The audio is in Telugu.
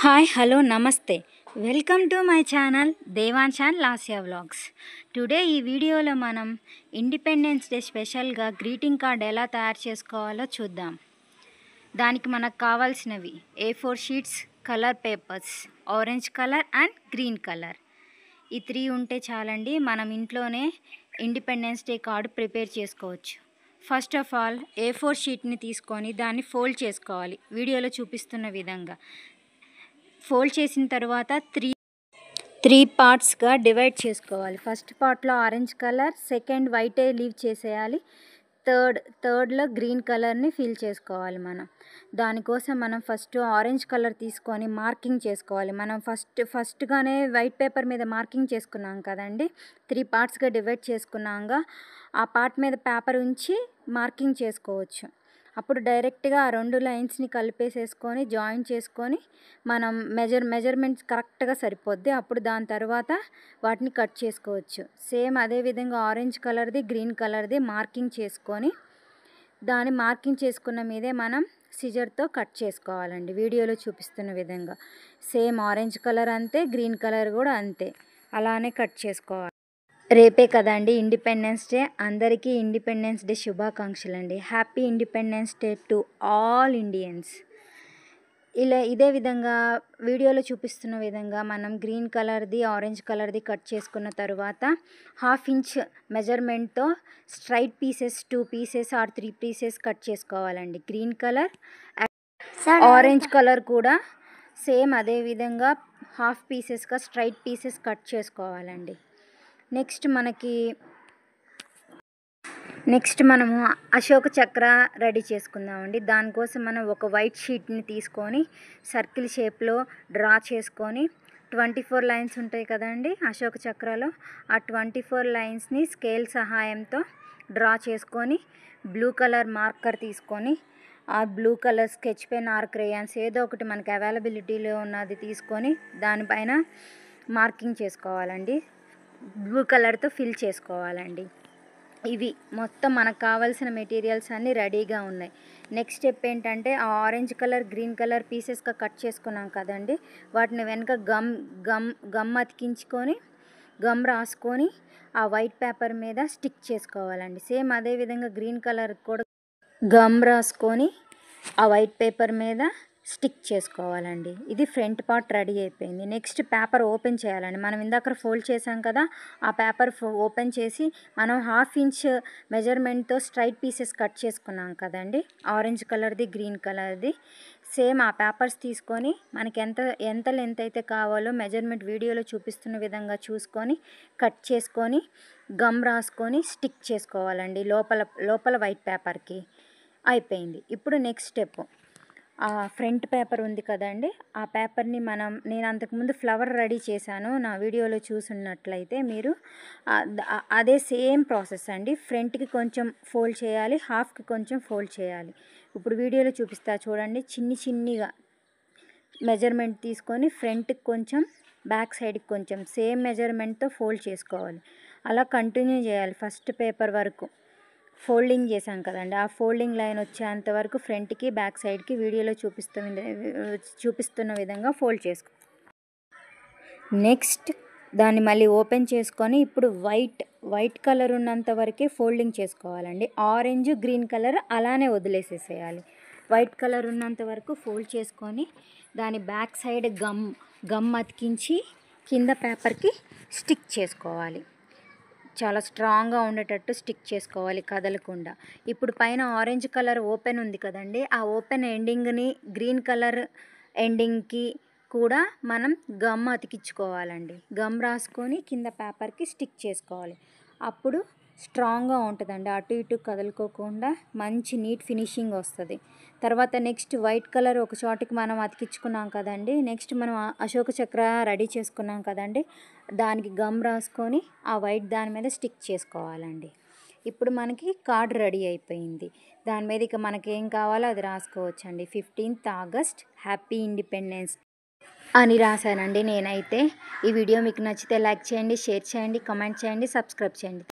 హాయ్ హలో నమస్తే welcome to my channel Devansh and Lasya vlogs. Today ఈ వీడియోలో మనం ఇండిపెండెన్స్ డే స్పెషల్గా గ్రీటింగ్ కార్డ్ ఎలా తయారు చేసుకోవాలో చూద్దాం. దానికి మనకు కావాల్సినవి A4 sheets, colour papers, orange colour and green colour. ఈ 3 ఉంటే చాలండి, మనం ఇంట్లోనే ఇండిపెండెన్స్ డే కార్డు ప్రిపేర్ చేసుకోవచ్చు. ఫస్ట్ ఆఫ్ ఆల్ A4 షీట్ని తీసుకొని దాన్ని ఫోల్డ్ చేసుకోవాలి వీడియోలో చూపిస్తున్న విధంగా. ఫోల్డ్ చేసిన తర్వాత త్రీ పార్ట్స్గా డివైడ్ చేసుకోవాలి. ఫస్ట్ పార్ట్లో ఆరెంజ్ కలర్, సెకండ్ వైటే లీవ్ చేసేయాలి, థర్డ్లో గ్రీన్ కలర్ని ఫిల్ చేసుకోవాలి. దానికోసం మనం ఫస్ట్ ఆరెంజ్ కలర్ తీసుకొని మార్కింగ్ చేసుకోవాలి. మనం ఫస్ట్గానే వైట్ పేపర్ మీద మార్కింగ్ చేసుకున్నాం కదండి, 3 పార్ట్స్గా డివైడ్ చేసుకున్నాక ఆ పార్ట్ మీద పేపర్ ఉంచి మార్కింగ్ చేసుకోవచ్చు. అప్పుడు డైరెక్ట్గా ఆ 2 లైన్స్ని కలిపేసేసుకొని జాయిన్ చేసుకొని మనం మెజర్మెంట్స్ కరెక్ట్గా సరిపోద్ది. అప్పుడు దాని తర్వాత వాటిని కట్ చేసుకోవచ్చు. సేమ్ అదేవిధంగా ఆరెంజ్ కలర్ది, గ్రీన్ కలర్ది మార్కింగ్ చేసుకొని దాన్ని మార్కింగ్ చేసుకున్న మీదే మనం సిజర్తో కట్ చేసుకోవాలండి వీడియోలో చూపిస్తున్న విధంగా. సేమ్ ఆరెంజ్ కలర్ అంతే, గ్రీన్ కలర్ కూడా అంతే, అలానే కట్ చేసుకోవాలి. రేపే కదండి ఇండిపెండెన్స్ డే. అందరికీ ఇండిపెండెన్స్ డే శుభాకాంక్షలు అండి. Happy independence day to all Indians. ఇదే విధంగా వీడియోలో చూపిస్తున్న విధంగా మనం గ్రీన్ కలర్ది, ఆరెంజ్ కలర్ది కట్ చేసుకున్న తర్వాత 1/2 ఇంచ్ మెజర్మెంట్తో straight pieces 2 pieces or 3 pieces cut చేసుకోవాలండి. గ్రీన్ కలర్, ఆరెంజ్ కలర్ కూడా సేమ్ అదే విధంగా 1/2 పీసెస్గా స్ట్రైట్ పీసెస్ కట్ చేసుకోవాలండి. నెక్స్ట్ మనము అశోక చక్ర రెడీ చేసుకుందామండి. దానికోసం మనం ఒక వైట్ షీట్ని తీసుకొని సర్కిల్ షేప్లో డ్రా చేసుకొని 24 లైన్స్ ఉంటాయి కదండి అశోక చక్రలో, ఆ 24 లైన్స్ని స్కేల్ సహాయంతో డ్రా చేసుకొని బ్లూ కలర్ మార్కర్ తీసుకొని ఆ blue colour sketch pen or crayons ఏదో ఒకటి మనకి అవైలబిలిటీలో ఉన్నది తీసుకొని దానిపైన మార్కింగ్ చేసుకోవాలండి. బ్లూ కలర్తో ఫిల్ చేసుకోవాలండి. ఇవి మొత్తం మనకు కావాల్సిన మెటీరియల్స్ అన్నీ రెడీగా ఉన్నాయి. నెక్స్ట్ స్టెప్ ఏంటంటే ఆ ఆరెంజ్ కలర్, గ్రీన్ కలర్ పీసెస్గా కట్ చేసుకున్నాం కదండి, వాటిని వెనక గమ్ అతికించుకొని గమ్ రాసుకొని ఆ వైట్ పేపర్ మీద స్టిక్ చేసుకోవాలండి. సేమ్ అదేవిధంగా గ్రీన్ కలర్ కూడా గమ్ రాసుకొని ఆ వైట్ పేపర్ మీద స్టిక్ చేసుకోవాలండి. ఇది ఫ్రంట్ పార్ట్ రెడీ అయిపోయింది. నెక్స్ట్ పేపర్ ఓపెన్ చేయాలండి. మనం ఇందాక ఫోల్డ్ చేసాం కదా, ఆ పేపర్ ఓపెన్ చేసి మనం 1/2 ఇంచ్ మెజర్మెంట్తో స్ట్రైట్ పీసెస్ కట్ చేసుకున్నాం కదండి ఆరెంజ్ కలర్ది, గ్రీన్ కలర్ది. సేమ్ ఆ పేపర్స్ తీసుకొని మనకి ఎంత లెంత్ అయితే కావాలో మెజర్మెంట్ వీడియోలో చూపిస్తున్న విధంగా చూసుకొని కట్ చేసుకొని గమ్ రాసుకొని స్టిక్ చేసుకోవాలండి లోపల వైట్ పేపర్కి. అయిపోయింది. ఇప్పుడు నెక్స్ట్ స్టెప్, ఆ ఫ్రంట్ పేపర్ ఉంది కదండి, ఆ పేపర్ని నేను అంతకుముందు ఫ్లవర్ రెడీ చేశాను, నా వీడియోలో చూసున్నట్లయితే మీరు అదే సేమ్ ప్రాసెస్ అండి. ఫ్రంట్కి కొంచెం ఫోల్డ్ చేయాలి, హాఫ్కి కొంచెం ఫోల్డ్ చేయాలి. ఇప్పుడు వీడియోలో చూపిస్తా చూడండి. చిన్నిగా మెజర్మెంట్ తీసుకొని ఫ్రంట్కి కొంచెం, బ్యాక్ సైడ్కి కొంచెం సేమ్ మెజర్మెంట్తో ఫోల్డ్ చేసుకోవాలి. అలా కంటిన్యూ చేయాలి ఫస్ట్ పేపర్ వరకు. ఫోల్డింగ్ చేసాం కదండి, ఆ ఫోల్డింగ్ లైన్ వచ్చేంత వరకు ఫ్రంట్కి, బ్యాక్ సైడ్కి వీడియోలో చూపిస్తున్న విధంగా ఫోల్డ్ చేసుకో. నెక్స్ట్ దాన్ని మళ్ళీ ఓపెన్ చేసుకొని ఇప్పుడు వైట్ కలర్ ఉన్నంత వరకే ఫోల్డింగ్ చేసుకోవాలండి. ఆరెంజ్, గ్రీన్ కలర్ అలానే వదిలేసేసేయాలి. వైట్ కలర్ ఉన్నంత వరకు ఫోల్డ్ చేసుకొని దాని బ్యాక్ సైడ్ గమ్ అతికించి కింద పేపర్కి స్టిక్ చేసుకోవాలి. చాలా స్ట్రాంగ్గా ఉండేటట్టు స్టిక్ చేసుకోవాలి, కదలకుండా. ఇప్పుడు పైన ఆరెంజ్ కలర్ ఓపెన్ ఉంది కదండి, ఆ ఓపెన్ ఎండింగ్ని గ్రీన్ కలర్ ఎండింగ్కి కూడా మనం గమ్ అతికించుకోవాలండి. గమ్ రాసుకొని కింద పేపర్కి స్టిక్ చేసుకోవాలి. అప్పుడు స్ట్రాంగ్గా ఉంటుందండి, అటు ఇటు కదులుకోకుండా మంచి నీట్ ఫినిషింగ్ వస్తుంది. తర్వాత నెక్స్ట్ వైట్ కలర్ ఒక చోటికి మనం అతికించుకున్నాం కదండి, నెక్స్ట్ మనం అశోక చక్ర రెడీ చేసుకున్నాం కదండి, దానికి గమ్ రాసుకొని ఆ వైట్ దాని మీద స్టిక్ చేసుకోవాలండి. ఇప్పుడు మనకి కార్డ్ రెడీ అయిపోయింది. దాని మీద ఇక మనకి ఏం కావాలో అది రాసుకోవచ్చండి. 15th ఆగస్ట్ హ్యాపీ ఇండిపెండెన్స్ అని రాశానండి నేనైతే. ఈ వీడియో మీకు నచ్చితే లైక్ చేయండి, షేర్ చేయండి, కామెంట్ చేయండి, సబ్స్క్రైబ్ చేయండి.